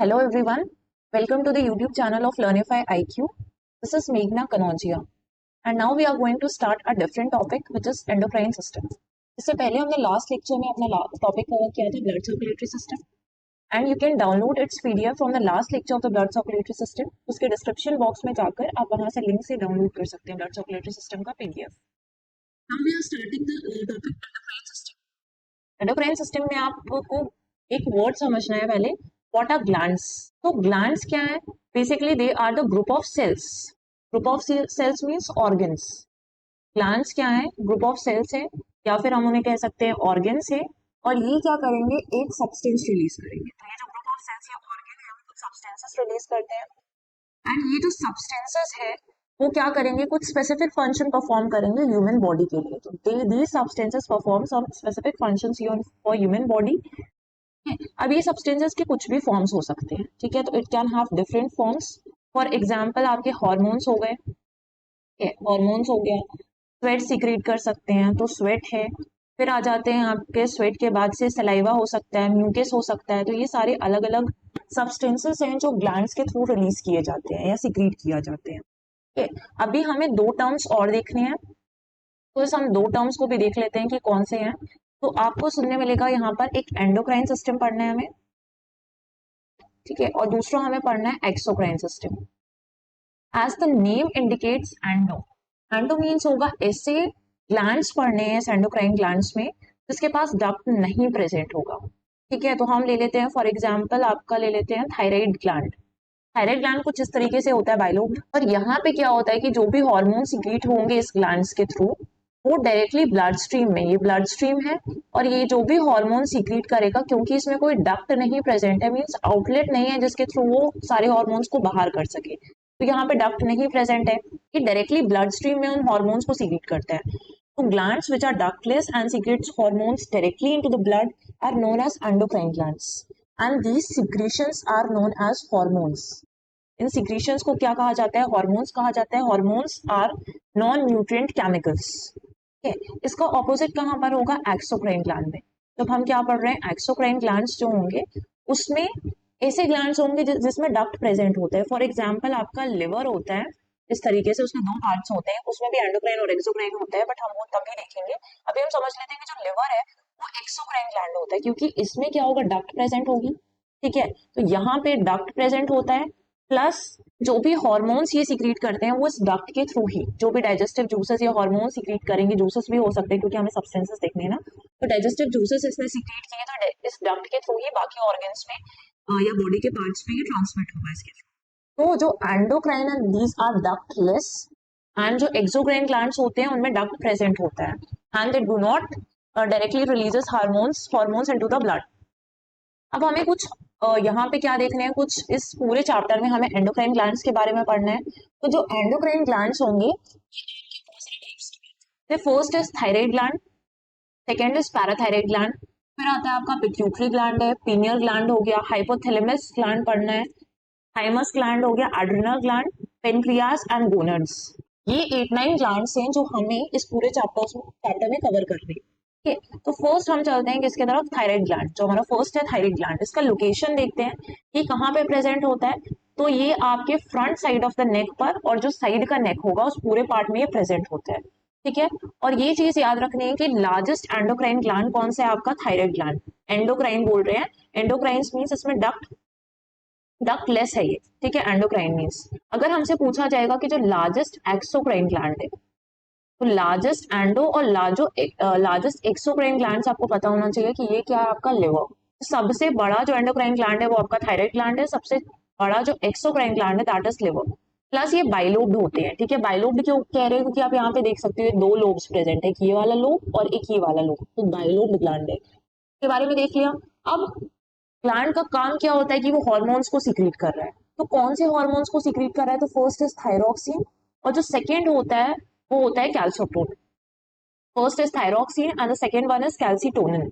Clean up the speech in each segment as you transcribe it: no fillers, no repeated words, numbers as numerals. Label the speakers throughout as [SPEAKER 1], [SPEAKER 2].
[SPEAKER 1] Hello everyone, welcome to the YouTube channel of Learnify IQ. This is Meghna Kanojia and now we are going to start a different topic which is endocrine system. इससे पहले हमने last lecture में अपना topic cover किया था blood circulatory system and you can download it's PDF from the last lecture of the blood circulatory system. उसके description box में जाकर आप वहां से लिंक से डाउनलोड कर सकते हैं ब्लड सर्कुलेटरी सिस्टम का PDF. Now we are starting the topic endocrine system. Endocrine system में आपको एक वर्ड समझना है पहले. What are glands? तो ग्लैंड्स क्या है? Basically they are the group of cells. Group of cells means organs. Glands क्या है? ग्रुप ऑफ सेल्स है या फिर हम उन्हें कह सकते हैं ऑर्गन्स है. और ये क्या करेंगे? एक सब्सटेंस रिलीज करेंगे. तो ये जो ग्रुप ऑफ सेल्स या ऑर्गन है वो कुछ सब्सटेंसेस रिलीज करते हैं एंड ये जो सब्सटेंसेस है वो क्या करेंगे? कुछ स्पेसिफिक फंक्शन परफॉर्म करेंगे ह्यूमन बॉडी के लिए. तो these substances perform some specific functions for human body. अब ये सब्सटेंसेस के कुछ भी फॉर्म्स हो सकते हैं, ठीक है. तो it can have different forms. For example आपके हार्मोन्स हो गए, हार्मोन्स हो गया. स्वेट सीक्रेट कर सकते हैं तो स्वेट है. फिर आ जाते हैं आपके स्वेट के बाद से सलाइवा हो सकता है, म्यूकस हो सकता है. तो ये सारे अलग अलग सब्सटेंसेस हैं जो ग्लैंड्स के थ्रू रिलीज किए जाते हैं या सीक्रेट किया जाते हैं. ठीक है, अभी हमें दो टर्म्स और देखने हैं तो हम दो टर्म्स को भी देख लेते हैं कि कौन से हैं. तो आपको सुनने मिलेगा यहाँ पर एक एंडोक्राइन सिस्टम पढ़ना है हमें, ठीक है, और दूसरा हमें पढ़ना है exocrine system. As the name indicates endo. Endo means होगा ऐसे ग्लैंड्स पढ़ने हैं एंडोक्राइन ग्लैंड्स में जिसके पास डक्ट नहीं प्रेजेंट होगा. ठीक है, तो हम ले लेते हैं फॉर एग्जाम्पल आपका ले लेते हैं थायराइड ग्लैंड. थायराइड ग्लैंड कुछ इस तरीके से होता है बाइलोब. और यहाँ पे क्या होता है कि जो भी हार्मोन सीक्रेट होंगे इस ग्लैंड्स के थ्रू वो डायरेक्टली ब्लड स्ट्रीम में, ये ब्लड स्ट्रीम है और ये जो भी हार्मोन सीक्रेट करेगा क्योंकि इसमें कोई डक्ट नहीं प्रेजेंट है, मींस आउटलेट नहीं है जिसके थ्रू वो सारे हार्मोन्स को बाहर कर सके. तो यहाँ पे डक्ट नहीं प्रेजेंट है, ये डायरेक्टली ब्लड स्ट्रीम में उन हार्मोन्स को सीक्रेट करता है. तो glands which are ductless and secretes hormones directly into the blood are known as endocrine glands and these secretions are known as hormones. इन सिक्रीशंस को क्या कहा जाता है? हार्मोन्स कहा जाता है. Hormones are non nutrient chemicals. इसका ऑपोजिट कहाँ पर होगा? एक्सोक्राइन ग्लैंड में. जब हम क्या पढ़ रहे हैं? एक्सोक्राइन ग्लैंड्स जो होंगे उसमें ऐसे ग्लैंड्स होंगे जिसमें डक्ट प्रेजेंट होता है. फॉर एग्जाम्पल आपका लिवर होता है इस तरीके से, उसमें दो पार्ट्स होते हैं, उसमें भी एंडोक्राइन और एक्सोक्राइन होता है, बट हम वो तभी देखेंगे. अभी हम समझ लेते हैं कि जो लिवर है वो एक्सोक्राइन ग्लैंड होता है क्योंकि इसमें क्या होगा? डक्ट प्रेजेंट होगी. ठीक है, तो यहाँ पे डक्ट प्रेजेंट होता है प्लस जो भी हार्मोन्स ये सीक्रेट करते हैं वो इस डक्ट के थ्रू ही, जो भी डाइजेस्टिव जूसेस या हार्मोन सीक्रेट करेंगे, जूसेस भी हो सकते हैं क्योंकि हमें सब्सटेंसेस देखने हैं ना, तो डाइजेस्टिव जूसेस इसने सीक्रेट किए तो इस डक्ट के थ्रू ही बाकी ऑर्गन्स में या बॉडी के पार्ट्स में ये ट्रांसमिट होगा इसके थ्रू. तो जो endocrine and these are ductless and जो एक्सोक्राइन ग्लैंड्स होते हैं उनमें डक्ट प्रेजेंट होता है and they do not directly releases hormones into the blood. अब हमें कुछ यहाँ पे क्या देखने हैं? कुछ इस पूरे चैप्टर में हमें एंडोक्राइन ग्लैंड्स के बारे में पढ़ना है. तो जो एंडोक्राइन ग्लैंड्स होंगे first is thyroid gland, second is parathyroid gland, फिर आता है आपका पिट्यूटरी ग्लैंड है, पीनियल ग्लैंड हो गया, हाइपोथैलेमस ग्लैंड पढ़ना है, थाइमस ग्लैंड हो गया, एड्रिनल ग्लैंड, पेनक्रियास एंड गोनड्स. ये 8-9 ग्लैंड्स हैं जो हमें इस पूरे चैप्टर में कवर करने हैं. ठीक है, तो फर्स्ट हम चलते हैं किसके तरफ? Thyroid gland. जो हमारा फर्स्ट है थायराइड ग्लैंड, इसका लोकेशन देखते हैं कि कहाँ पे प्रेजेंट होता है. तो ये आपके front side of the neck पर, और जो साइड का नेक होगा उस पूरे पार्ट में ये प्रेजेंट होता है. ठीक है, और ये चीज याद रखनी है कि लार्जेस्ट एंडोक्राइन ग्लैंड कौन सा है? आपका थायराइड ग्लैंड. एंडोक्राइन बोल रहे हैं, एंडोक्राइन मींस इसमें डक्टलेस है ये. ठीक है, एंडोक्राइन मींस. अगर हमसे पूछा जाएगा कि जो लार्जेस्ट एक्सोक्राइन ग्लैंड है, तो लार्जेस्ट एंडो और लार्जेस्ट एक्सोक्राइन ग्लैंड्स आपको पता होना चाहिए कि ये क्या है? आपका लिवर. सबसे बड़ा जो एंडोक्राइन ग्लैंड है वो आपका थायराइड ग्लैंड है, सबसे बड़ा जो एक्सोक्राइन ग्लैंड है दैट इज लिवर. प्लस ये बाइलोब्ड होते हैं. ठीक है, बाइलोब्ड क्यों कह रहे हैं? क्योंकि आप यहाँ पे देख सकते हो दो लोब्स प्रेजेंट है, एक ये वाला लोब और एक ये वाला लोब, तो बाइलोब्ड ग्लैंड है. इसके बारे में देख लिया. अब ग्लैंड का काम क्या होता है कि वो हार्मोन्स को सीक्रेट कर रहा है. तो कौन से हार्मोन्स को सीक्रेट कर रहा है? तो फर्स्ट इज थायरोक्सिन और जो सेकेंड होता है वो होता है calcitonin. First is thyroxine and the second one is calcitonin.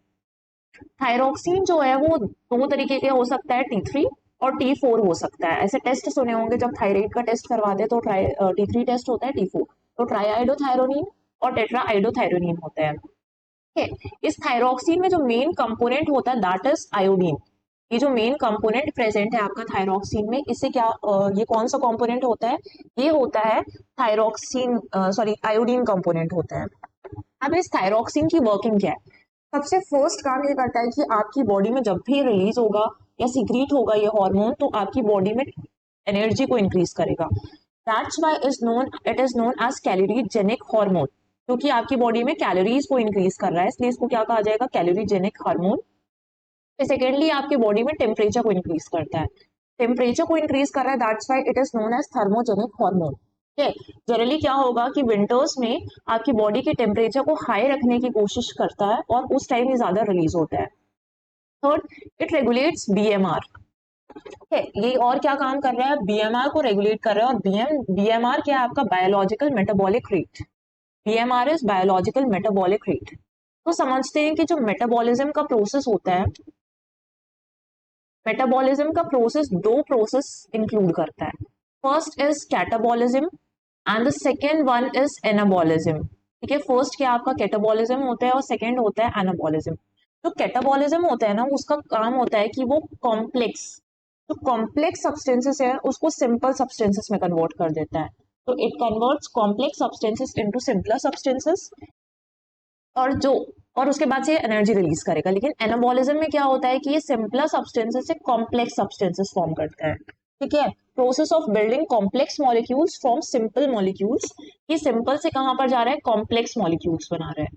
[SPEAKER 1] Thyroxine जो है वो दो तरीके के हो सकता है, T3 और T4 हो सकता है. ऐसे टेस्ट सुने होंगे जब थायराइड का टेस्ट करवाते हैं तो T3 टेस्ट होता है, T4 तो ट्राईआइडोथायरोनिन और टेट्राआइडोथायरोनिन होता है. ठीक है, इस थायरोक्सिन में जो मेन कंपोनेंट होता है दैट इज आयोडीन. ये जो मेन कंपोनेंट प्रेजेंट है आपका थायरॉक्सिन में, इससे क्या ये कौन सा कंपोनेंट होता है? ये होता है थायरॉक्सिन, सॉरी आयोडीन कंपोनेंट होता है। अब इस थायरॉक्सिन की वर्किंग क्या है? सबसे फर्स्ट काम ये करता है कि आपकी बॉडी में जब भी रिलीज होगा या सीक्रेट होगा ये हार्मोन, तो आपकी बॉडी में एनर्जी को इंक्रीज करेगा। That's why it is known as calorigenic hormone, क्योंकि आपकी बॉडी में कैलोरीज को इंक्रीज कर रहा है, इसलिए इसको क्या कहा जाएगा? Calorigenic hormone. फिर सेकेंडली आपके बॉडी में टेम्परेचर को इंक्रीज करता है। टेम्परेचर को इंक्रीज कर रहा है, that's why it is known as thermogenic hormone. ठीक है, जनरली क्या होगा कि विंटर्स में आपकी बॉडी के टेम्परेचर को हाई रखने की कोशिश करता है और उस टाइम ये ज्यादा रिलीज होता है। Third, it regulates BMR. ठीक है, ये और क्या काम कर रहा है? बीएमआर को रेगुलेट कर रहा है। और बीएमआर क्या है? आपका biological metabolic rate. BMR is biological metabolic rate. तो समझते हैं कि जो मेटाबॉलिज्म का प्रोसेस होता है, मेटाबॉलिज्म का प्रोसेस दो प्रोसेस इंक्लूड करता है। First is catabolism and the second one is anabolism. ठीक है, फर्स्ट क्या आपका कैटाबॉलिज्म होता है और सेकेंड होता है एनाबॉलिज्म। जो कैटाबॉलिज्म होता है ना, उसका काम होता है कि वो कॉम्प्लेक्स, जो कॉम्प्लेक्स सब्सटेंसेस है उसको सिंपल सब्सटेंसेस में कन्वर्ट कर देता है। तो it converts complex substances into simpler substances, और जो और उसके बाद से एनर्जी रिलीज करेगा। लेकिन एनाबॉलिज्म में क्या होता है कि ये सिंपलर सब्सटेंसेस से कॉम्प्लेक्स सब्सटेंसेस फॉर्म करता है। ठीक है, process of building complex molecules from simple molecules. ये सिंपल से कहां पर जा रहा है? कॉम्प्लेक्स मॉलिक्यूल्स बना रहा है।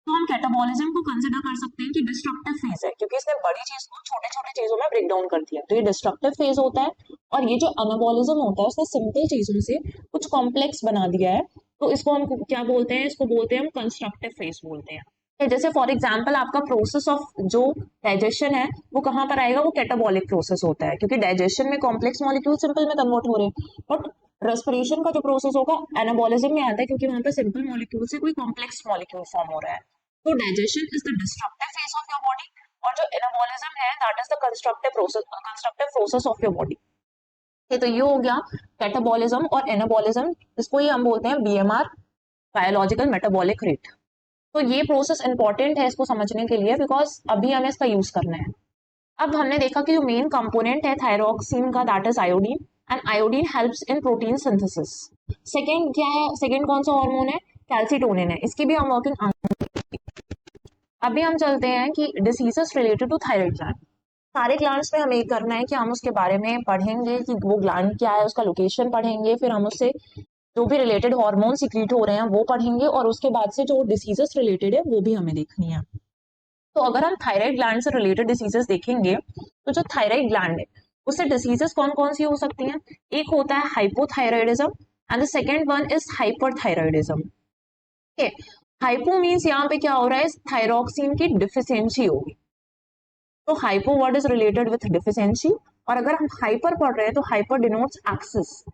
[SPEAKER 1] तो हम कैटाबॉलिज्म को कंसिडर कर सकते हैं कि डिस्ट्रक्टिव फेज है, क्योंकि इसने बड़ी चीज को छोटे छोटे चीजों में ब्रेक डाउन कर दिया, तो ये डिस्ट्रक्टिव फेज होता है। और ये जो एनाबॉलिज्म होता है उसने सिंपल चीजों से कुछ कॉम्प्लेक्स बना दिया है, तो इसको हम क्या बोलते हैं? इसको बोलते हैं हम कंस्ट्रक्टिव फेज बोलते हैं। जैसे फॉर एग्जाम्पल आपका प्रोसेस ऑफ जो डाइजेशन है वो कहाँ पर आएगा? वो कैटाबॉलिक प्रोसेस होता है, क्योंकि डाइजेशन में कॉम्प्लेक्स मॉलिक्यूल सिंपल में कन्वर्ट हो रहे हैं। बट रेस्पिरेशन का जो प्रोसेस होगा एनाबॉलिज्म में आता है, क्योंकि वहां पर सिंपल मॉलिक्यूल से कोई कॉम्प्लेक्स मॉलिक्यूल फॉर्म हो रहा है। तो digestion is the destructive phase of your body, और जो एनाबॉलिज्म है that is the constructive process of your body. तो ये हो गया कैटाबॉलिज्म और एनाबॉलिज्म, इसको ही हम बोलते हैं बीएमआर, बायोलॉजिकल मेटाबॉलिक रेट। तो ये प्रोसेस इंपॉर्टेंट है इसको समझने के लिए, बिकॉज अभी हमें इसका यूज करना है। अब हमने देखा कि जो मेन कंपोनेंट है थायरॉक्सिन का that is iodine, and iodine helps in protein synthesis. Second क्या है? सेकेंड कौन सा हार्मोन है? कैल्सिटोनिन है, इसकी भी हम वर्किंग। अभी हम चलते हैं कि diseases related to thyroid gland. सारे ग्लैंड्स में हमें ये करना है कि हम उसके बारे में पढ़ेंगे कि वो ग्लैंड क्या है, उसका लोकेशन पढ़ेंगे, फिर हम उससे जो भी रिलेटेड हार्मोन सीक्रेट हो रहे हैं वो पढ़ेंगे, और उसके बाद से जो डिसीजेस रिलेटेड है वो भी हमें देखनी है। तो अगर हम थायराइड ग्लैंड से रिलेटेड डिसीजेस देखेंगे, तो जो थायराइड ग्लैंड है उससे डिसीजेस कौन कौन सी हो सकती हैं? एक होता है hypothyroidism and the second one is hyperthyroidism. ठीक है, हाइपो मीन्स यहाँ पे क्या हो रहा है? थायरॉक्सिन की डिफिशियंसी होगी, तो hypo word is related with deficiency. और अगर हम हाइपर पढ़ रहे हैं तो hyper denotes excess of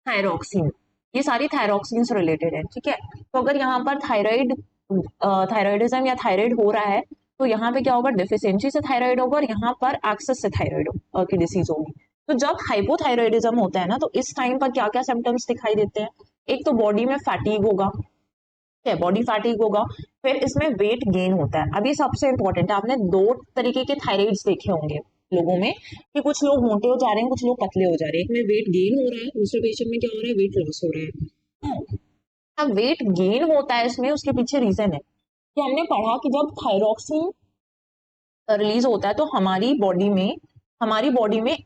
[SPEAKER 1] thyroxine. ये सारी थायरॉक्सिन से रिलेटेड है। ठीक है, तो अगर यहाँ पर थायराइडिज्म या थायराइड हो रहा है, तो यहाँ पे क्या होगा? डिफिशियंसी से थायराइड होगा, और यहाँ पर एक्सेस से थायराइड की डिसीज होगी। तो जब हाइपोथायराइडिज्म होता है ना, तो इस टाइम पर क्या क्या सिम्टम्स दिखाई देते हैं? एक तो बॉडी में फैटीग होगा, है बॉडी फैटीग होगा। फिर इसमें वेट गेन होता है। अब ये सबसे इंपॉर्टेंट है, आपने दो तरीके के थायराइड्स देखे होंगे लोगों में, कि कुछ लोग मोटे हो जा रहे हैं, कुछ लोग पतले हो जा रहे हैं। एक में वेट गेन हो रहा है, दूसरे पेशेंट में क्या हो रहा है? वेट लॉस हो रहा है। अब वेट गेन होता है इसमें, उसके पीछे रीजन है कि हमने पढ़ा कि जब थायरॉक्सिन रिलीज होता है तो हमारी बॉडी में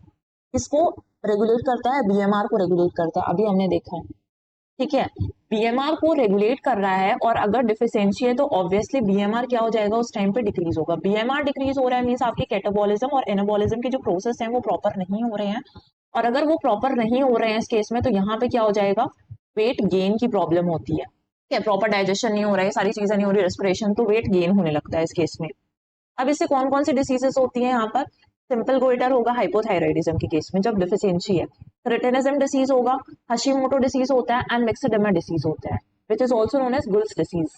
[SPEAKER 1] इसको रेगुलेट करता है, बीएमआर को रेगुलेट करता है, अभी हमने देखा है। ठीक है, बीएमआर को रेगुलेट कर रहा है, और अगर डिफिशियंसी है तो ऑब्वियसली बीएमआर क्या हो जाएगा? उस टाइम पे डिक्रीज होगा। बीएमआर डिक्रीज हो रहा है मींस आपके कैटाबॉलिज्म और एनाबॉलिज्म के जो प्रोसेस हैं वो प्रॉपर नहीं हो रहे हैं, और अगर वो प्रॉपर नहीं हो रहे हैं इस केस में, तो यहाँ पे क्या हो जाएगा? वेट गेन की प्रॉब्लम होती है। ठीक है, प्रॉपर डाइजेशन नहीं हो रहा है, सारी चीजें नहीं हो रही, रेस्पिरेशन, तो वेट गेन होने लगता है इस केस में। अब इससे कौन कौन सी डिसीजेस होती हैं यहाँ पर? सिंपल गोइटर होगा हाइपोथायराइडिज्म के केस में जब डिफिशियंसी है, क्रिटिनिज्म डिसीज होगा, हशीमोटो डिसीज होता है, एंड मिक्सडेमा डिसीज होता है, which is also known as gull's disease.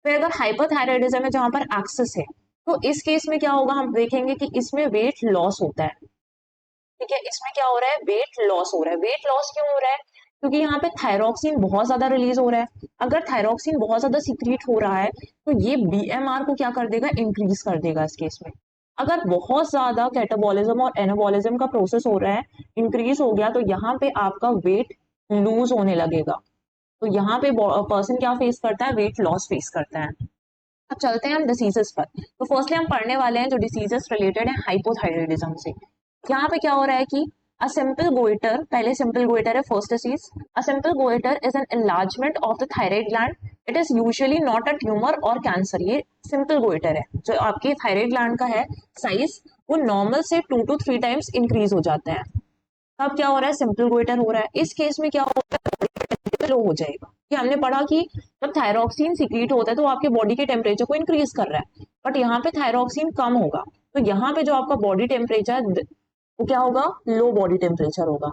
[SPEAKER 1] फिर अगर हाइपोथायराइडिज्म है जहां पर एक्सेस है, तो इस केस में क्या होगा? हम देखेंगे कि इसमें वेट लॉस होता है। ठीक है, इसमें क्या हो रहा है? वेट लॉस हो रहा है। वेट लॉस क्यों हो रहा है? क्योंकि यहाँ पे थायरॉक्सिन बहुत ज्यादा रिलीज हो रहा है। अगर थायरॉक्सिन बहुत ज्यादा सीक्रेट हो रहा है तो ये बीएमआर को क्या कर देगा, इंक्रीज कर देगा इस केस में। अगर बहुत ज्यादा कैटाबॉलिज्म और एनाबॉलिज्म का प्रोसेस हो रहा है, इंक्रीज हो गया, तो यहाँ पे आपका वेट लूज होने लगेगा। तो यहाँ पे पर्सन क्या फेस करता है, वेट लॉस फेस करता है। अब चलते हैं हम डिसीजेस पर। तो फर्स्टली हम पढ़ने वाले हैं जो डिसीजेस रिलेटेड है हाइपोथायराइडिज्म से। यहाँ पे क्या हो रहा है कि अ सिंपल गोइटर, पहले सिंपल गोइटर है first disease. A simple goitre is an enlargement of the thyroid gland. It is usually not a tumour और कैंसर। ये सिंपल गोइटर है, जो आपके थायराइड ग्लैंड का है साइज, वो नॉर्मल से 2 to 3 times इंक्रीज हो जाता है। अब क्या हो रहा है, सिंपल गोइटर हो रहा है। इस केस में क्या होता है, लो हो जाएगा। कि हमने पढ़ा कि जब थायरॉक्सिन सीक्रेट होता है तो वो आपके बॉडी के टेम्परेचर को इंक्रीज कर रहा है, बट यहाँ पे थायरॉक्सिन कम होगा, तो यहाँ पे जो आपका बॉडी टेम्परेचर वो क्या होगा, लो बॉडी टेम्परेचर होगा।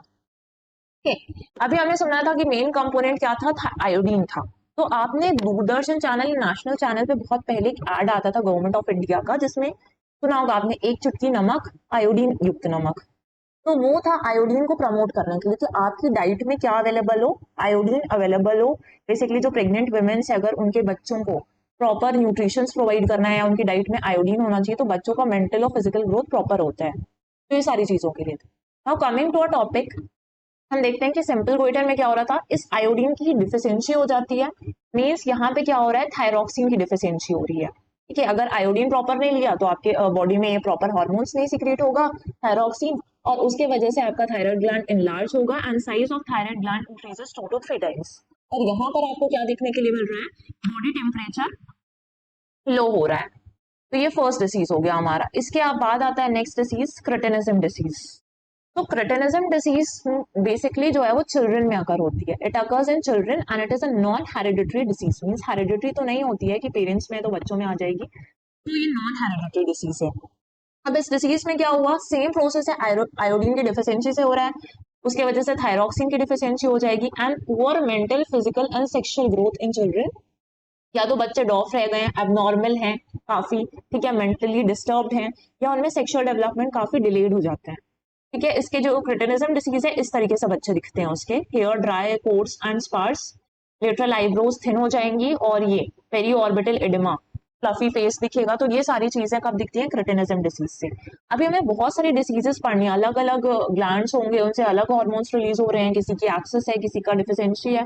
[SPEAKER 1] ठीक, अभी हमने सुना था कि मेन कंपोनेंट क्या था, आयोडीन था। तो आपने दूरदर्शन चैनल, नेशनल चैनल पे बहुत पहले एक ऐड आता था गवर्नमेंट ऑफ इंडिया का, जिसमें सुना होगा आपने, एक चुटकी नमक, आयोडीन युक्त नमक। तो वो था आयोडीन को प्रमोट करने के लिए कि आपकी डाइट में क्या अवेलेबल हो, आयोडीन अवेलेबल हो। बेसिकली जो प्रेग्नेंट वुमेन है, अगर उनके बच्चों को प्रॉपर न्यूट्रिशन प्रोवाइड करना है या उनकी डाइट में आयोडीन होना चाहिए, तो बच्चों का मेंटल और फिजिकल ग्रोथ प्रॉपर होता है। तो ये सारी चीजों के लिए। Now coming to a topic, हम देखते हैं कि सिंपल गोइटर में क्या हो रहा था, इस आयोडीन की डिफिशियंसी हो जाती है। मीन्स यहाँ पे क्या हो रहा है, थायरॉक्सिन की डिफिशियंसी हो रही है। ठीक है, अगर आयोडीन प्रॉपर नहीं लिया तो आपके बॉडी में ये प्रॉपर हार्मोन्स नहीं सिक्रेट होगा, थायरॉक्सिन, और उसके वजह से आपका थायराइड ग्लैंड इनलार्ज होगा and size of thyroid gland increases 2 to 3 times। और यहाँ पर आपको क्या देखने के लिए मिल रहा है, बॉडी टेम्परेचर लो हो रहा है। तो ये फर्स्ट डिसीज हो गया हमारा। इसके बाद आता है नेक्स्ट डिसीज, क्रिटिनिज्म डिसीज। तो क्रिटिनिज्म डिसीज बेसिकली जो है वो चिल्ड्रन में अकर होती है। It occurs in children and it is a non hereditary disease. Means hereditary तो नहीं होती है कि पेरेंट्स में तो बच्चों में आ जाएगी, तो ये नॉन हेरिडिटरी डिसीज है। अब इस डिसीज में क्या हुआ, सेम प्रोसेस है, आयोडीन की डिफिशियंसी से हो रहा है, उसके वजह से थायरॉक्सिन की डिफिशियंसी हो जाएगी and poor mental, physical and sexual growth in children. या तो बच्चे डॉफ रह गए हैं, एबनॉर्मल हैं काफी, ठीक है, मेंटली डिस्टर्ब्ड हैं, या उनमें सेक्सुअल डेवलपमेंट काफी डिलेड हो जाता है। ठीक है, इसके जो क्रिटिनिज्म डिसीज है, इस तरीके से बच्चे दिखते हैं उसके, hair dry, coats and sparse, lateral eyebrows thin हो जाएंगी, और ये periorbital edema, fluffy face दिखेगा। तो ये सारी चीजें कब दिखती हैं, क्रिटिनिज्म डिसीज से। अभी हमें बहुत सारी डिसीजेस पढ़नी है, अलग अलग ग्लैंड्स होंगे, उनसे अलग हार्मोन्स रिलीज हो रहे हैं, किसी की एक्सेस है, किसी का डिफिशियंसी है,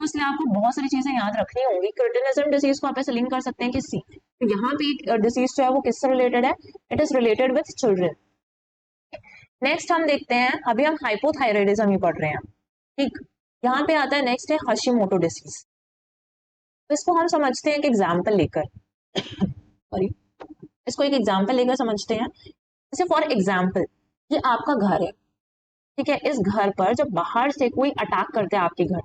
[SPEAKER 1] तो इसलिए आपको बहुत सारी चीजें याद रखनी होंगी। क्रिटिनिज्म डिसीज को आप ऐसे लिंक कर सकते हैं किससे, तो यहाँ पे एक डिसीज जो है वो किससे रिलेटेड है, it is related with children. Next हम देखते हैं, अभी हम हाइपोथायराइडिज्म ही पढ़ रहे हैं। ठीक, यहाँ पे आता है नेक्स्ट है हशीमोटो डिसीज। तो इसको हम समझते हैं एक एग्जाम्पल लेकर, सॉरी, इसको एक एग्जाम्पल लेकर समझते हैं। जैसे फॉर एग्जाम्पल, ये आपका घर है, ठीक है, इस घर पर जब बाहर से कोई अटैक करता है आपके घर,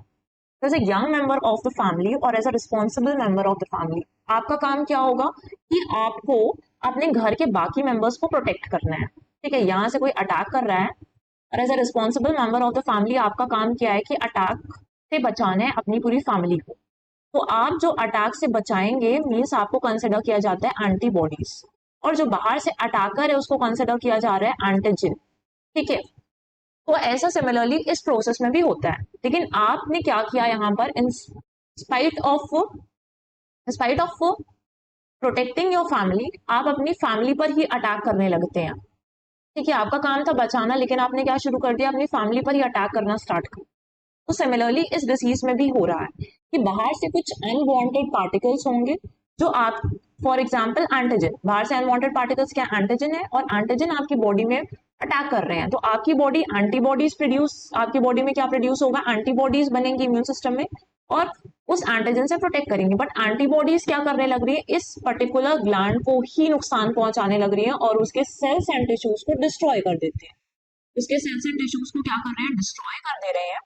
[SPEAKER 1] as a young member of the family और as a responsible member of the family, आपका काम क्या होगा कि आपको अपने घर के बाकी मेंबर्स को प्रोटेक्ट करना है। ठीक है, यहाँ से कोई अटैक कर रहा है, और as a responsible member of the family आपका काम क्या है कि अटैक से बचाना है अपनी पूरी फैमिली को। तो आप जो अटैक से बचाएंगे, मीन्स आपको कंसिडर किया जाता है एंटीबॉडीज, और जो बाहर से अटैकर है उसको कंसिडर किया जा रहा है एंटीजन। ठीक है, तो ऐसा सिमिलरली इस प्रोसेस में भी होता है। लेकिन आपने क्या किया यहाँ पर, in spite of protecting your family, आप अपनी फैमिली पर ही अटैक करने लगते हैं। ठीक है, आपका काम था बचाना, लेकिन आपने क्या शुरू कर दिया, अपनी फैमिली पर ही अटैक करना स्टार्ट कर। तो सिमिलरली इस डिसीज में भी हो रहा है कि बाहर से कुछ अनवांटेड पार्टिकल्स होंगे जो आप, फॉर एग्जांपल एंटीजन, बाहर से अनवांटेड पार्टिकल्स क्या, एंटीजन है, और एंटीजन आपकी बॉडी में अटैक कर रहे हैं, तो आपकी बॉडी एंटीबॉडीज प्रोड्यूस, आपकी बॉडी में क्या प्रोड्यूस होगा, एंटीबॉडीज बनेंगी इम्यून सिस्टम में, और उस एंटीजन से प्रोटेक्ट करेंगे। बट एंटीबॉडीज क्या करने लग रही है, इस पर्टिकुलर ग्लैंड को ही नुकसान पहुंचाने लग रही है, और उसके सेल्स एंड टिश्यूज को डिस्ट्रॉय कर देते हैं। उसके सेल्स एंड टिश्यूज को क्या कर रहे हैं, डिस्ट्रॉय कर दे रहे हैं।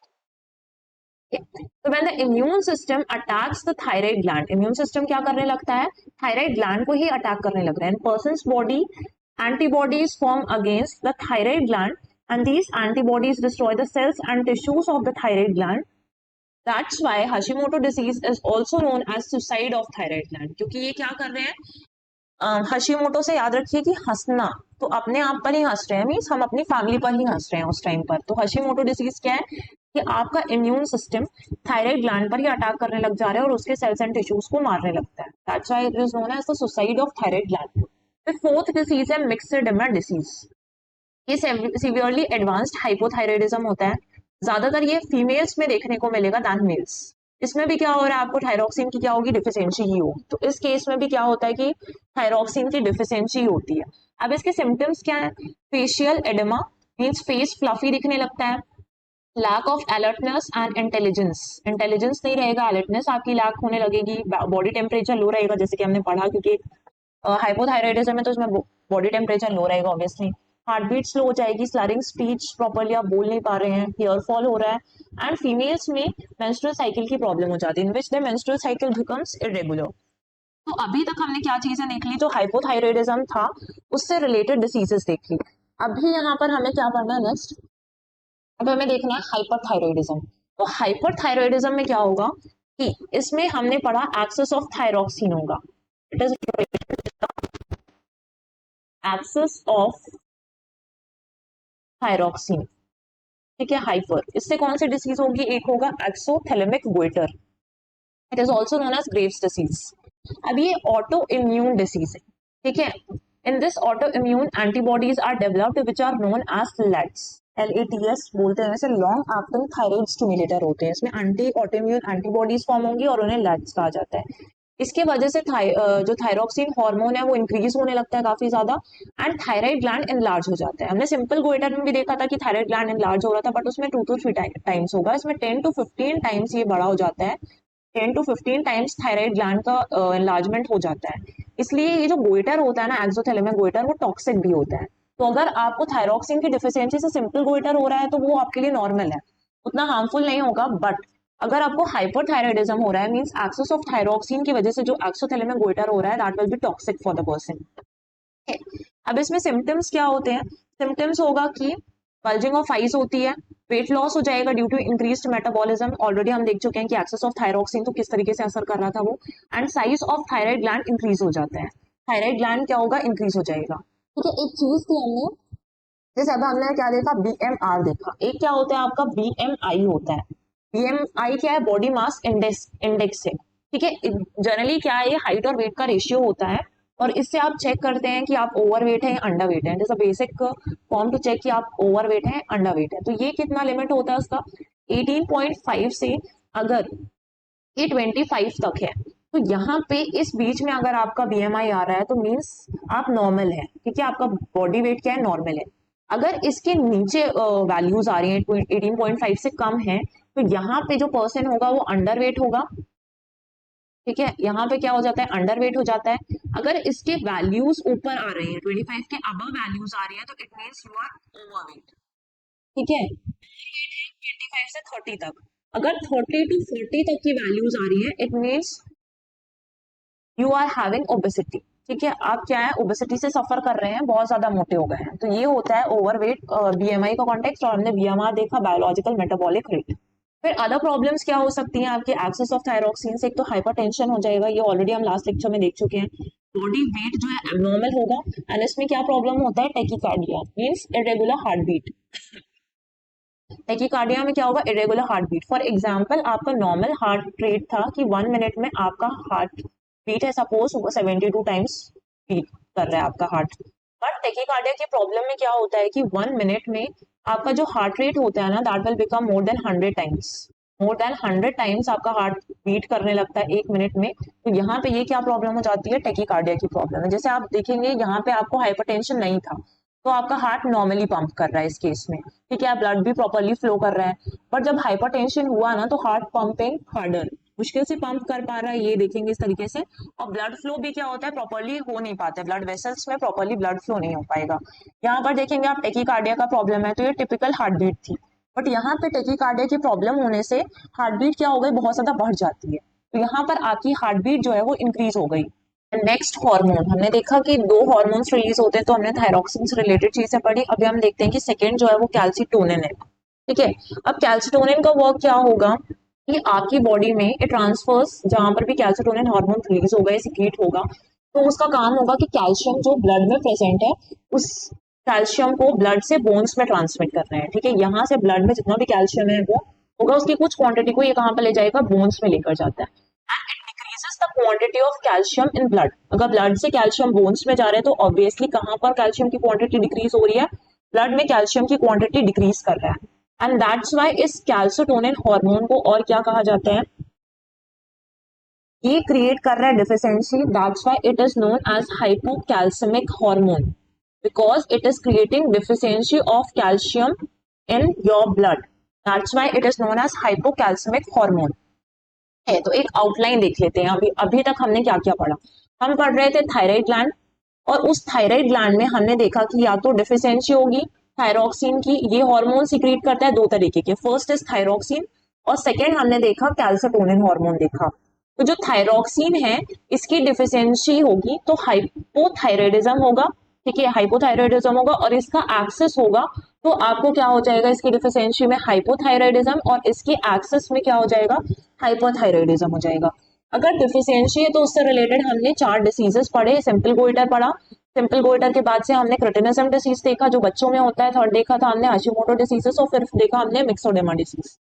[SPEAKER 1] तो when the immune system attacks the thyroid gland, immune system क्या करने लगता है, थायराइड ग्लैंड को ही अटैक करने लग रहा है। Person's body antibodies form against the thyroid gland and these antibodies destroy the cells and tissues of the thyroid gland. That's why Hashimoto disease is also known as suicide of thyroid gland. क्योंकि ये क्या कर रहे हैं, हशीमोटो से याद रखिए कि हंसना, तो अपने आप पर ही हंस रहे हैं, मीन्स हम अपनी फैमिली पर ही हंस रहे हैं उस टाइम पर। तो हशीमोटो डिसीज क्या है, कि आपका इम्यून सिस्टम थायराइड ग्लैंड पर ही अटैक करने लग जा रहा है और उसके सेल्स एंड टिश्यूज को मारने लगता है। That's why it is known as the suicide of thyroid gland. फिर फोर्थ डिसीज है मिक्सेडेमा डिसीज। ये सीवियरली एडवांस्ड हाइपोथायराइडिज्म होता है। ज्यादातर ये फीमेल्स में देखने को मिलेगा दैन मेल्स। इसमें भी क्या हो रहा है, आपको थायरॉक्सिन की क्या होगी, डिफिशियंसी ही होगी। तो इस केस में भी क्या होता है कि थायरॉक्सिन की डिफिशियंसी होती है। अब इसके सिम्टम्स क्या है, facial edema means face fluffy दिखने लगता है, lack of alertness and intelligence, intelligence नहीं रहेगा, अलर्टनेस आपकी लैक होने लगेगी, बॉडी टेम्परेचर लो रहेगा जैसे कि हमने पढ़ा, क्योंकि हाइपोथायराइडिज्म है तो इसमें बॉडी टेम्परेचर लो रहेगा ऑब्वियसली। हार्ट बीट स्लो हो जाएगी, स्लरिंग स्पीच प्रॉपर्ली आप बोल नहीं पा रहे हैं, हेयर फॉल हो रहा है, एंड फीमेल्स में मेंस्ट्रुअल साइकिल की प्रॉब्लम हो जाती है in which the menstrual cycle becomes irregular. तो अभी तक हमने क्या चीजें देख ली, जो हाइपोथायराइडिज्म था उससे रिलेटेड डिसीजेस देख ली। अभी यहाँ पर हमें क्या पढ़ना है नेक्स्ट, अब हमें देखना है हाइपरथायराइडिज्म। तो हाइपरथायराइडिज्म में क्या होगा कि इसमें हमने पढ़ा एक्सेस ऑफ थायरॉक्सिन होगा, it is excess of thyroxine, ठीक है, हाइपर। इससे कौन सी डिसीज होगी, एक होगा exophthalmic goitre, it is also known as Graves disease. अब ये ऑटो इम्यून डिसीज है, ठीक है। In this autoimmune antibodies are developed which are known as LATs, LATS बोलते हैं, वैसे लॉन्ग एक्टिंग थायराइड स्टिमुलेटर होते हैं। इसमें anti auto immune antibodies form होंगी और उन्हें LATs कहा जाता है। इसके वजह से जो थायरॉक्सिन हार्मोन है वो इंक्रीज होने लगता है काफी ज्यादा, एंड थायराइड ग्लैंड इनलार्ज हो जाता है। हमने सिंपल गोइटर में भी देखा था कि थायराइड ग्लैंड इनलार्ज हो रहा था, बट उसमें 2 to 3 टाइम्स होगा, इसमें 10 to 15 टाइम्स ये बड़ा हो जाता है। 10 to 15 टाइम्स थायराइड ग्लैंड का एनलार्जमेंट हो जाता है। इसलिए ये जो गोइटर होता है ना, एक्सोथैलेमिक गोइटर, वो टॉक्सिक भी होता है। तो अगर आपको थायरॉक्सिन की डिफिशियंसी से सिंपल गोइटर हो रहा है तो वो आपके लिए नॉर्मल है, उतना हार्मफुल नहीं होगा। बट अगर आपको हाइपरथायराइडिज्म हो रहा है, मींस एक्सेस ऑफ थायरॉक्सिन की वजह से जो एक्सोथैलेमिक गोइटर हो रहा है, that will be toxic for the person. अब इसमें सिम्टम्स क्या होते हैं, सिम्टम्स होगा कि बल्जिंग ऑफ आईज होती है, वेट लॉस हो जाएगा due to increased metabolism, already हम देख चुके हैं कि एक्सेस ऑफ थायरॉक्सिन तो किस तरीके से असर कर रहा था वो, and size of thyroid gland increase हो जाता है, थायराइड ग्लैंड क्या होगा, इंक्रीज हो जाएगा। ठीक है, एक चीज थी हमने, जैसे अब हमने क्या देखा, BMR देखा, एक क्या होता है आपका BMI होता है। BMI क्या है, बॉडी मास इंडेक्स, इंडेक्स है, ठीक है। जनरली क्या है, ये हाइट और वेट का रेशियो होता है, और इससे आप चेक करते हैं कि आप ओवरवेट है या अंडर वेट है। जैसे बेसिक फॉर्म टू चेक कि आप ओवरवेट है अंडर वेट है। तो ये कितना लिमिट होता है उसका, 18.5 से अगर ये 25 तक है, तो यहाँ पे इस बीच में अगर आपका BMI आ रहा है तो मीन्स आप नॉर्मल है, ठीक है, आपका बॉडी वेट क्या है, नॉर्मल है। अगर इसके नीचे वैल्यूज आ रही हैं, 18.5 से कम है, तो यहाँ पे जो पर्सन होगा वो अंडर वेट होगा, ठीक है, यहाँ पे क्या हो जाता है, अंडर वेट हो जाता है। अगर इसके वैल्यूज ऊपर आ रहे हैं, 25 के अबव वैल्यूज आ रही है, तो it means you are overweight, ठीक है। 25 से 30 तक, अगर 30 to 40 तक की वैल्यूज आ रही है, it means you are having obesity, ठीक है, आप क्या है, ओबेसिटी से सफर कर रहे हैं, बहुत ज्यादा मोटे हो गए हैं। तो ये होता है ओवरवेट BMI का कॉन्टेक्स्ट, और हमने BMR देखा, बायोलॉजिकल मेटाबॉलिक रेट। फिर अदर प्रॉब्लम्स क्या हो सकती हैं आपके एक्सेस ऑफ थायरॉक्सिन से, एक तो हाइपरटेंशन हो जाएगा, ये ऑलरेडी हम लास्ट लेक्चर में देख चुके हैं। बॉडी वेट जो है एबनॉर्मल होगा, एंड इसमें क्या प्रॉब्लम होता है, tachycardia means irregular heart beat. Tachycardia में क्या होगा, irregular heart beat. For example, आपका नॉर्मल हार्ट रेट था कि 1 मिनट में आपका हार्ट बीट है, सपोज 72 टाइम्स बीट कर रहा है आपका हार्ट। बट टेकिकार्डिया की प्रॉब्लम में क्या होता है कि 1 मिनट में आपका जो हार्ट रेट होता है ना, that will become more than 100 times, more than 100 times आपका हार्ट बीट करने लगता है 1 मिनट में। तो यहाँ पे ये क्या प्रॉब्लम हो जाती है, टेकिकार्डिया की प्रॉब्लम है। जैसे आप देखेंगे यहाँ पे आपको हाइपरटेंशन नहीं था, तो आपका हार्ट नॉर्मली पंप कर रहा है इस केस में, ठीक है, ब्लड भी प्रॉपरली फ्लो कर रहा है। बट जब हाइपरटेंशन हुआ ना, तो हार्ट पंपिंग हार्डर, मुश्किल से पंप कर पा रहा है, ये देखेंगे इस तरीके से। और ब्लड फ्लो भी क्या होता है, प्रॉपरली हो नहीं पाता है, ब्लड वेसल्स में प्रॉपरली ब्लड फ्लो नहीं हो पाएगा। यहाँ पर देखेंगे आप, टेकिकार्डिया का प्रॉब्लम है, तो ये टिपिकल हार्ट बीट थी। बट यहाँ पे टेकिकार्डिया की प्रॉब्लम होने से हार्ट बीट क्या हो गई, बहुत ज्यादा बढ़ जाती है। तो यहाँ पर आपकी हार्ट बीट जो है वो इंक्रीज हो गई। नेक्स्ट हार्मोन हमने देखा कि 2 हार्मोन्स रिलीज होते हैं, तो हमने थायरॉक्सिन से रिलेटेड चीजें पढ़ी। अभी हम देखते हैं कि सेकेंड जो है वो कैल्सिटोनिन है, ठीक है। अब कैल्सिटोनिन का वर्क क्या होगा कि आपकी बॉडी में ये ट्रांसफर्स, जहां पर भी कैल्सिटोनिन हार्मोन रिलीज होगा या सिक्रीट होगा, तो उसका काम होगा कि कैल्शियम जो ब्लड में प्रेजेंट है, उस कैल्शियम को ब्लड से बोन्स में ट्रांसमिट करना है, ठीक है। यहाँ से ब्लड में जितना भी कैल्शियम है वो होगा, उसकी कुछ क्वांटिटी को ये कहाँ पर ले जाएगा, बोन्स में लेकर जाता है। And it decreases the quantity of calcium in blood. अगर ब्लड से कैल्शियम बोन्स में जा रहे हैं तो ऑब्वियसली कहाँ पर कैल्शियम की क्वांटिटी डिक्रीज हो रही है, ब्लड में कैल्शियम की क्वांटिटी डिक्रीज कर रहा है। एंड दैट्स वाई इस कैल्सिटोनिन हार्मोन को और क्या कहा जाता है, ये क्रिएट कर रहा है deficiency, that's why it is known as hypocalcaemic hormone, because it is creating deficiency of calcium in your blood, that's why it is known as hypocalcaemic hormone. है तो एक आउटलाइन देख लेते हैं। अभी अभी तक हमने क्या क्या पढ़ा, हम पढ़ रहे थे थायराइड ग्लैंड, और उस थायराइड ग्लैंड में हमने देखा कि या तो डिफिशियंसी होगी थायरोक्सिन की, ये हार्मोन सीक्रेट करता है दो तरीके के, फर्स्ट इज थायरोक्सिन और सेकेंड हमने देखा कैल्सिटोनिन हार्मोन देखा। तो जो थायरोक्सिन है इसकी डिफिशियंसी होगी तो हाइपोथायराइडिज्म होगा, ठीक है, हाइपोथायराइडिज्म होगा और इसका एक्सेस होगा तो आपको क्या हो जाएगा, इसकी डिफिशियंसी में हाइपोथायराइडिज्म और इसकी एक्सेस में क्या हो जाएगा, हाइपोथायराइडिज्म हो जाएगा। अगर डिफिशियंसी है तो उससे रिलेटेड हमने 4 डिसीजेस पढ़े, सिंपल गोइटर पढ़ा, सिंपल गोइटर के बाद से हमने क्रिटिनिज्म डिसीज देखा जो बच्चों में होता है, थर्ड देखा था हमने हाशिमोटो डिसीजेस और फिर देखा हमने मिक्सोडेमा डिसीज।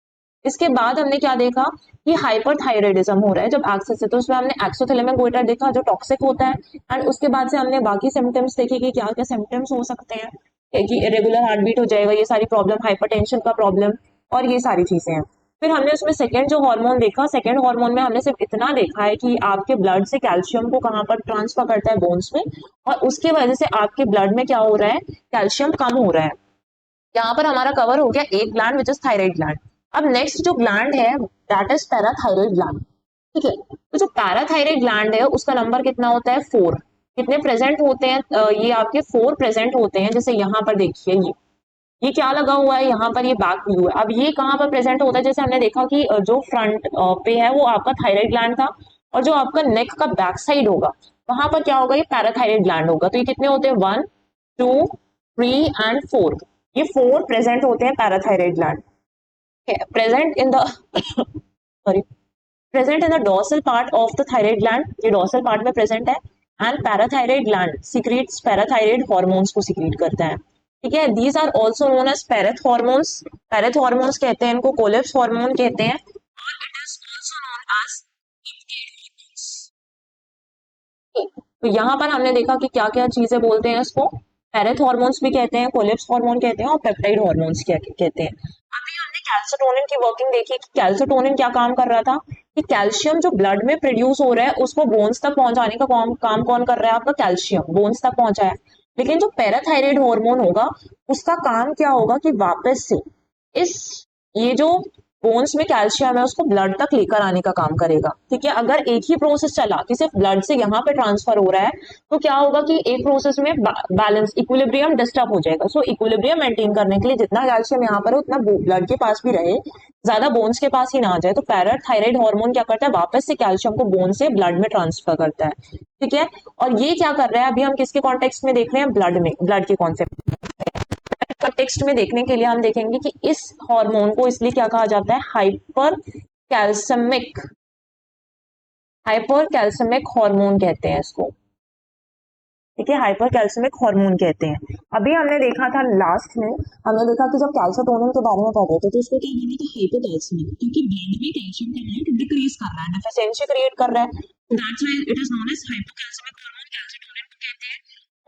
[SPEAKER 1] इसके बाद हमने क्या देखा कि हाइपरथायराइडिज्म हो रहा है जब एक्सेस है, तो उसमें हमने एक्सोथैलेमिक गोइटर देखा जो टॉक्सिक होता है। एंड उसके बाद से हमने बाकी सिम्टम्स देखे कि क्या क्या सिम्टम्स हो सकते हैं, कि इरेगुलर हार्ट बीट हो जाएगा, ये सारी प्रॉब्लम, हाइपरटेंशन का प्रॉब्लम और ये सारी चीजें हैं। फिर हमने उसमें सेकेंड जो हार्मोन देखा, सेकेंड हार्मोन में हमने सिर्फ इतना देखा है कि आपके ब्लड से कैल्शियम को कहाँ पर ट्रांसफर करता है, बोन्स में, और उसके वजह से आपके ब्लड में क्या हो रहा है, कैल्शियम कम हो रहा है। यहाँ पर हमारा कवर हो गया एक gland which is thyroid gland. अब नेक्स्ट जो ग्लैंड है दैट इज पैराथायराइड ग्लैंड, ठीक है। तो जो पैराथायराइड ग्लैंड है उसका नंबर कितना होता है, 4। कितने प्रेजेंट होते हैं, ये आपके 4 प्रेजेंट होते हैं। जैसे यहाँ पर देखिए ये क्या लगा हुआ है, यहाँ पर ये बैक व्यू है। अब ये कहाँ पर प्रेजेंट होता है, जैसे हमने देखा कि जो फ्रंट पे है वो आपका थायराइड ग्लैंड था, और जो आपका नेक का बैक साइड होगा वहां पर क्या होगा, ये पैराथायराइड ग्लैंड होगा। तो ये कितने होते हैं, 1 2 3 एंड 4, ये 4 प्रेजेंट होते हैं parathyroid gland, present in the sorry, present in the dorsal part of the thyroid gland, ये डोर्सल पार्ट में प्रेजेंट है। And parathyroid gland secretes parathyroid hormones को सीक्रेट करता है, ठीक है। These are also known as parath hormones, parath hormones कहते हैं इनको, कोलेप्स हार्मोन कहते हैं, और it is also known as तो यहाँ पर हमने देखा कि क्या क्या चीजें बोलते हैं इसको, पैरेथ हार्मोन्स भी कहते हैं, कोलेप्स हार्मोन कहते हैं और पेप्टाइड हार्मोन्स क्या कहते हैं। अभी हमने कैल्सिटोनिन की वर्किंग देखी कि कैल्सिटोनिन क्या काम कर रहा था, कि कैल्शियम जो ब्लड में प्रोड्यूस हो रहा है उसको बोन्स तक पहुंचाने का काम कौन कर रहा है, आपका कैल्शियम बोन्स तक पहुंचाया। लेकिन जो पैराथायराइड हार्मोन होगा उसका काम क्या होगा कि वापस से इस ये जो बोन्स में कैल्शियम है उसको ब्लड तक लेकर आने का काम करेगा, ठीक है। अगर एक ही प्रोसेस चला कि सिर्फ ब्लड से यहाँ पे ट्रांसफर हो रहा है तो क्या होगा कि एक प्रोसेस में बैलेंस इक्विलिब्रियम डिस्टर्ब हो जाएगा। सो इक्विलिब्रियम मेंटेन करने के लिए जितना कैल्शियम यहाँ पर है उतना ब्लड के पास भी रहे, ज्यादा बोन्स के पास ही ना आ जाए। तो पैराथायराइड हार्मोन क्या करता है, वापस से कैल्शियम को बोन से ब्लड में ट्रांसफर करता है, ठीक है। और ये क्या कर रहा है, अभी हम किसके कॉन्टेक्स्ट में देख रहे हैं, ब्लड में, ब्लड के कॉन्सेप्ट टेक्स्ट में देखने के लिए हम देखेंगे कि इस हार्मोन को इसलिए क्या कहा जाता है, हाइपर कैल्सिमिक हार्मोन कहते हैं इसको, ठीक है, हाइपर कैल्सिमिक हार्मोन कहते हैं। अभी हमने देखा था लास्ट में, हमने देखा कि जब कैल्सिटोनिन के बारे में पढ़ रहे थे तो उसको क्या बोला था, हाइपोकैल्सिमिक, क्योंकि ब्लड में कैल्शियम का अमाउंट डिक्रीज कर रहा है, डिफिशियंसी क्रिएट कर रहा है, that's why it is known as hypocalcaemic hormone, calcitonin को कहते हैं।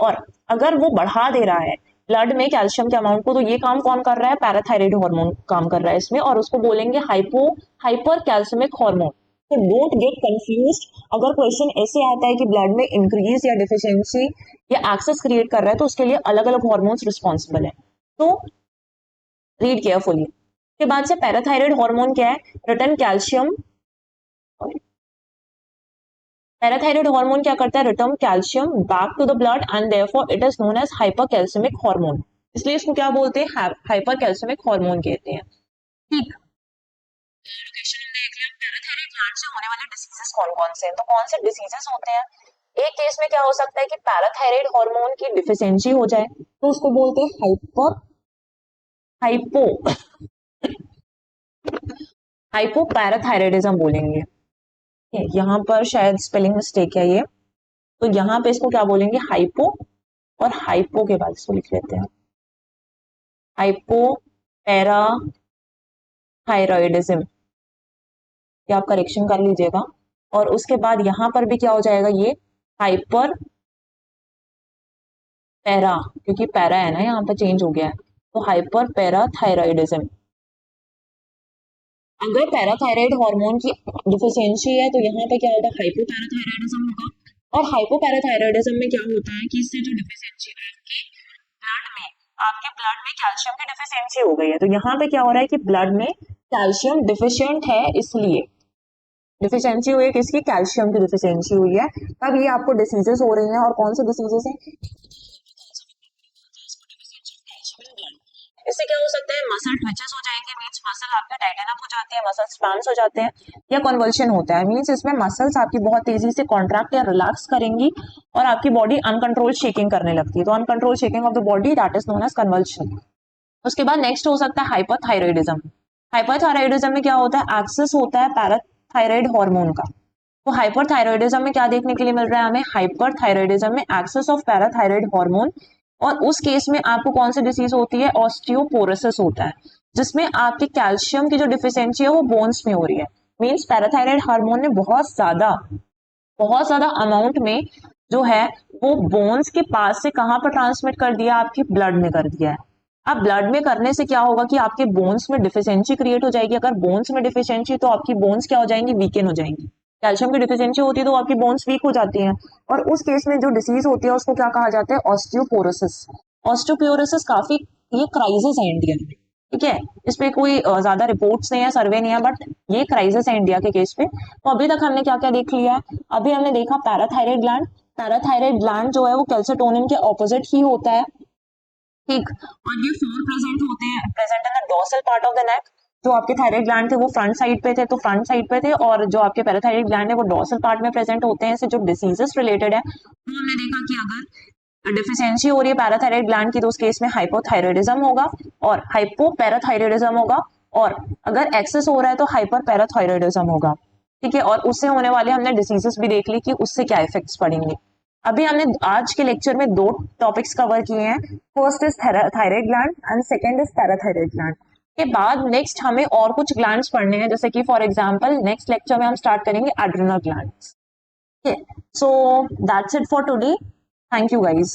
[SPEAKER 1] और अगर वो बढ़ा दे रहा है ब्लड में कैल्शियम के अमाउंट को, तो ये काम कौन कर रहा है, पैराथायराइड हार्मोन काम कर रहा है इसमें, और उसको बोलेंगे हाइपर कैल्सिमिक हार्मोन। तो डोंट गेट कंफ्यूज, अगर क्वेश्चन ऐसे आता है कि ब्लड में इंक्रीज या डिफिशियंसी या एक्सेस क्रिएट कर रहा है तो उसके लिए अलग अलग हार्मोन्स रिस्पॉन्सिबल है, तो रीड केयरफुली। के बाद से पैराथायराइड हार्मोन क्या है, रिटर्न कैल्शियम, पैराथायराइड हार्मोन क्या करता है, return calcium back to the blood and therefore it is known as hypercalcaemic hormone, इसलिए इसको क्या बोलते हैं, हाइपरकैल्सिमिक हार्मोन कहते हैं, ठीक। एजुकेशन में देख लिया पैराथायराइड ग्लैंड से होने वाले डिसीजेस कौन कौन से हैं, तो कौन से डिसीजेस होते हैं। एक केस में क्या हो सकता है कि पैराथायराइड हार्मोन की डिफिशियंसी हो जाए तो उसको बोलते हैं हाइपो हाइपोपैराथायराइडिज्म बोलेंगे, यहाँ पर शायद स्पेलिंग मिस्टेक है ये, तो यहाँ पे इसको क्या बोलेंगे, हाइपो, और हाइपो के बाद इसको लिख लेते हैं हाइपो पैरा थायराइडिज्म, ये आप करेक्शन कर लीजिएगा। और उसके बाद यहाँ पर भी क्या हो जाएगा, ये हाइपर पैरा, क्योंकि पैरा है ना यहाँ पर चेंज हो गया है, तो हाइपर पैराथायराइडिज्म। अगर पैराथायराइड हार्मोन की डिफिशियंसी है तो यहाँ पे क्या होगा, हाइपोपैराथायराइडिज्म होगा। और हाइपोपैराथायराइडिज्म में क्या होता है कि इससे जो डिफिशियंसी आपके ब्लड में कैल्शियम की डिफिशियंसी हो गई है, तो यहाँ पे क्या हो रहा है कि ब्लड में कैल्शियम डिफिशियंट है, इसलिए डिफिशियंसी हुई है, किसकी, कैल्शियम की डिफिशियंसी हुई है, तब ये आपको डिसीजेस हो रही हैं। और कौन सी डिसीजेस है, इससे क्या हो सकता है, मसल ट्विचेस हो जाएंगे, मींस मसल आपके टाइटन अप हो जाते हैं, मसल स्पैम्स हो जाते हैं, या कन्वल्शन होता है, मींस इसमें मसल्स आपकी बहुत तेजी से कॉन्ट्रैक्ट या रिलैक्स करेंगी और आपकी बॉडी अनकंट्रोल शेकिंग करने लगती है, तो uncontrol shaking of the body, that is known as convulsion. उसके बाद नेक्स्ट हो सकता है हाइपरथायराइडिज्म। हाइपरथायराइडिज्म में क्या होता है, एक्सेस होता है पैराथायराइड हार्मोन का। तो हाइपरथायराइडिज्म में क्या देखने के लिए मिल रहा है हमें, हाइपरथायराइडिज्म में एक्सेस ऑफ पैराथायराइड हार्मोन। और उस केस में आपको कौन सी डिसीज होती है, ऑस्टियोपोरोसिस होता है, जिसमें आपके कैल्शियम की जो डिफिशियंसी है वो बोन्स में हो रही है। मींस पैराथायराइड हार्मोन ने बहुत ज्यादा अमाउंट में जो है वो बोन्स के पास से कहां पर ट्रांसमिट कर दिया, आपके ब्लड में कर दिया है। अब ब्लड में करने से क्या होगा कि आपके बोन्स में डिफिशियंसी क्रिएट हो जाएगी। अगर बोन्स में डिफिशियंसी, तो आपकी बोन्स क्या हो जाएंगी, वीकेन हो जाएंगी। कैल्शियम की डिफिशियंसी होती है तो आपकी बोन्स वीक हो जाती हैं। और उस केस में जो डिसीज होती है उसको क्या कहा जाता है, ऑस्टियोपोरोसिस। ऑस्टियोपोरोसिस काफी, ये क्राइसिस है इंडिया में, ठीक है, इस पे कोई ज्यादा रिपोर्ट्स नहीं है, सर्वे नहीं है, बट ये क्राइसिस है इंडिया के केस पे। तो अभी तक हमने क्या क्या देख लिया है, अभी हमने देखा पैराथायराइड ग्लैंड। पैराथायराइड ग्लैंड जो है वो कैल्सेटोनिन के ऑपोजिट ही होता है, ठीक। और ये फोर प्रेजेंट होते हैं, present in the dorsal part of the neck. जो आपके थायराइड ग्लैंड थे वो फ्रंट साइड पे थे, तो फ्रंट साइड पे थे, और जो आपके पैराथायराइड ग्लैंड है वो डोर्सल पार्ट में प्रेजेंट होते हैं। इससे जो डिसीजेस रिलेटेड है, तो हमने देखा कि अगर डिफिशियंसी हो रही है पैराथायराइड ग्लैंड की, तो उस केस में हाइपोथायराइडिज्म होगा और हाइपोपैराथायराइडिज्म होगा। और अगर एक्सेस हो रहा है तो हाइपर पैराथायराइडिज्म होगा, ठीक है। और उससे होने वाले हमने डिसीजेस भी देख ली कि उससे क्या इफेक्ट्स पड़ेंगे। अभी हमने आज के लेक्चर में दो टॉपिक्स कवर किए हैं, first is thyroid gland and second is parathyroid gland. के बाद नेक्स्ट हमें और कुछ ग्लैंड्स पढ़ने हैं, जैसे कि फॉर एग्जांपल नेक्स्ट लेक्चर में हम स्टार्ट करेंगे adrenal glands. So that's it for today, thank you guys.